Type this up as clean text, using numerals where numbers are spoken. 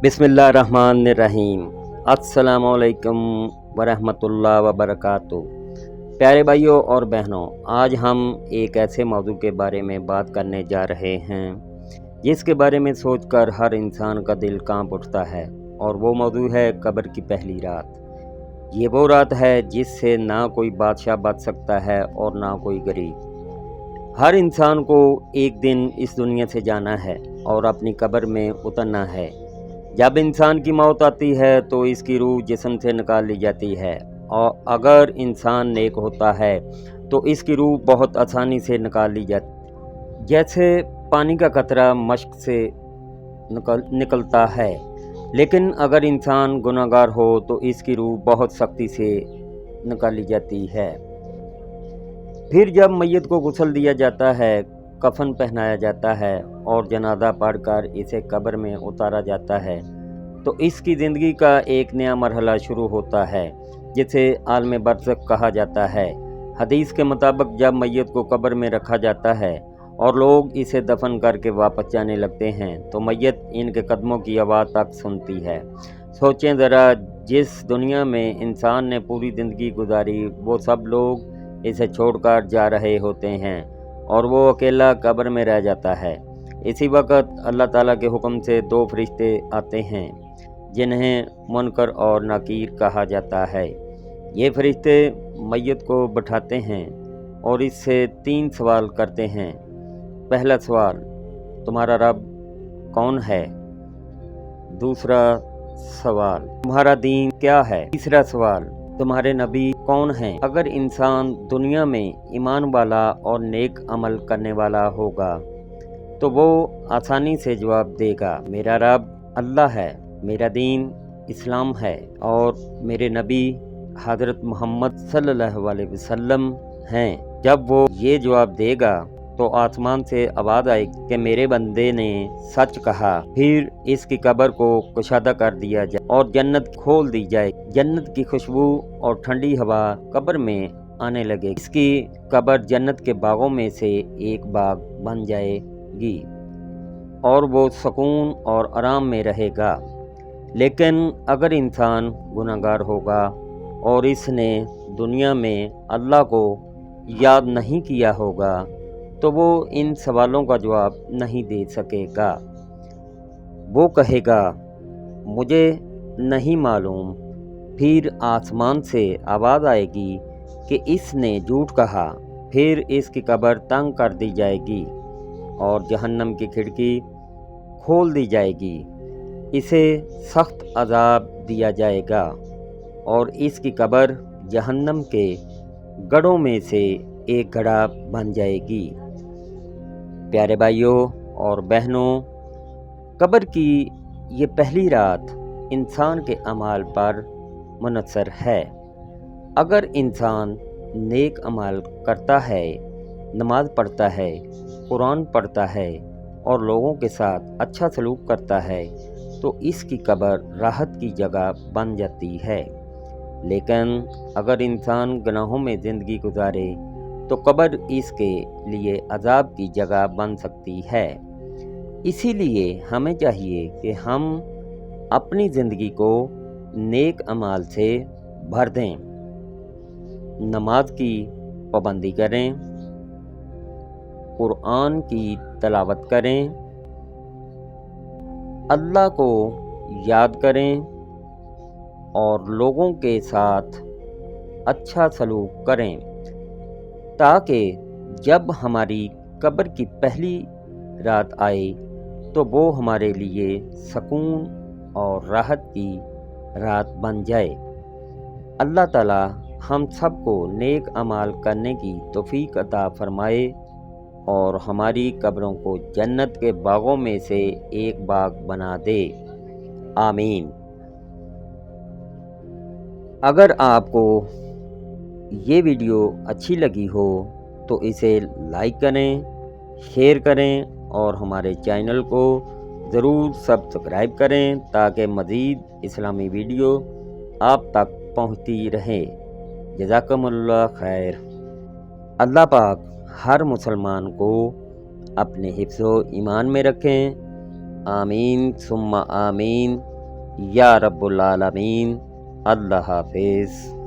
बिस्मिल्लाहिर्रहमानिर्रहीम। अस्सलाम वालेकुम वरहमतुल्लाह वबरकातुहू। प्यारे भाइयों और बहनों, आज हम एक ऐसे मौजू के बारे में बात करने जा रहे हैं जिसके बारे में सोचकर हर इंसान का दिल कांप उठता है, और वो मौजू है कब्र की पहली रात। ये वो रात है जिससे ना कोई बादशाह बच सकता है और ना कोई गरीब। हर इंसान को एक दिन इस दुनिया से जाना है और अपनी कब्र में उतरना है। जब इंसान की मौत आती है तो इसकी रूह जिस्म से निकाल ली जाती है, और अगर इंसान नेक होता है तो इसकी रूह बहुत आसानी से निकाल ली जाती, जैसे पानी का कतरा मश्क से निकलता है। लेकिन अगर इंसान गुनाहगार हो तो इसकी रूह बहुत सख्ती से निकाली जाती है। फिर जब मैयत को गुस्ल दिया जाता है, कफन पहनाया जाता है और जनाजा पढ़कर इसे कब्र में उतारा जाता है, तो इसकी ज़िंदगी का एक नया मरहला शुरू होता है जिसे आलम बरज़ख कहा जाता है। हदीस के मुताबिक जब मैयत को कब्र में रखा जाता है और लोग इसे दफन करके वापस जाने लगते हैं तो मैयत इनके कदमों की आवाज़ तक सुनती है। सोचें ज़रा, जिस दुनिया में इंसान ने पूरी ज़िंदगी गुजारी वो सब लोग इसे छोड़कर जा रहे होते हैं और वो अकेला कब्र में रह जाता है। इसी वक्त अल्लाह ताला के हुक्म से दो फरिश्ते आते हैं जिन्हें मुनकर और नकीर कहा जाता है। ये फरिश्ते मैयत को बैठाते हैं और इससे 3 सवाल करते हैं। पहला सवाल, तुम्हारा रब कौन है? दूसरा सवाल, तुम्हारा दीन क्या है? तीसरा सवाल, तुम्हारे नबी कौन हैं? अगर इंसान दुनिया में ईमान वाला और नेक अमल करने वाला होगा तो वो आसानी से जवाब देगा, मेरा रब अल्लाह है, मेरा दीन इस्लाम है और मेरे नबी हज़रत मोहम्मद सल्लल्लाहु अलैहि वसल्लम हैं। जब वो ये जवाब देगा तो आसमान से आवाज़ आई कि मेरे बंदे ने सच कहा। फिर इसकी कब्र को कुशादा कर दिया जाए और जन्नत खोल दी जाए। जन्नत की खुशबू और ठंडी हवा कब्र में आने लगे। इसकी कब्र जन्नत के बागों में से एक बाग बन जाएगी और वो सुकून और आराम में रहेगा। लेकिन अगर इंसान गुनाहगार होगा और इसने दुनिया में अल्लाह को याद नहीं किया होगा तो वो इन सवालों का जवाब नहीं दे सकेगा। वो कहेगा, मुझे नहीं मालूम। फिर आसमान से आवाज़ आएगी कि इसने झूठ कहा। फिर इसकी कब्र तंग कर दी जाएगी और जहन्नम की खिड़की खोल दी जाएगी। इसे सख्त अजाब दिया जाएगा और इसकी कब्र जहन्नम के गढ़ों में से एक गड़ा बन जाएगी। प्यारे भाइयों और बहनों, कब्र की ये पहली रात इंसान के अमाल पर मुनहसर है। अगर इंसान नेक अमल करता है, नमाज पढ़ता है, कुरान पढ़ता है और लोगों के साथ अच्छा सलूक करता है तो इसकी कब्र राहत की जगह बन जाती है। लेकिन अगर इंसान गुनाहों में ज़िंदगी गुजारे तो कब्र इसके लिए अजाब की जगह बन सकती है। इसीलिए हमें चाहिए कि हम अपनी ज़िंदगी को नेक अमाल से भर दें, नमाज की पाबंदी करें, कुरान की तलावत करें, अल्लाह को याद करें और लोगों के साथ अच्छा सलूक करें, ताकि जब हमारी कब्र की पहली रात आए तो वो हमारे लिए सुकून और राहत की रात बन जाए। अल्लाह ताला हम सबको नेक अमाल करने की तौफीक अता फरमाए और हमारी कब्रों को जन्नत के बागों में से एक बाग बना दे। आमीन। अगर आपको ये वीडियो अच्छी लगी हो तो इसे लाइक करें, शेयर करें और हमारे चैनल को ज़रूर सब्सक्राइब करें ताकि मज़ीद इस्लामी वीडियो आप तक पहुंचती रहे। जज़ाकमुल्लाह खैर। अल्लाह पाक हर मुसलमान को अपने हिफ्ज़ो ईमान में रखें। आमीन सुम्मा आमीन। یا رب العالمین۔ اللہ حافظ۔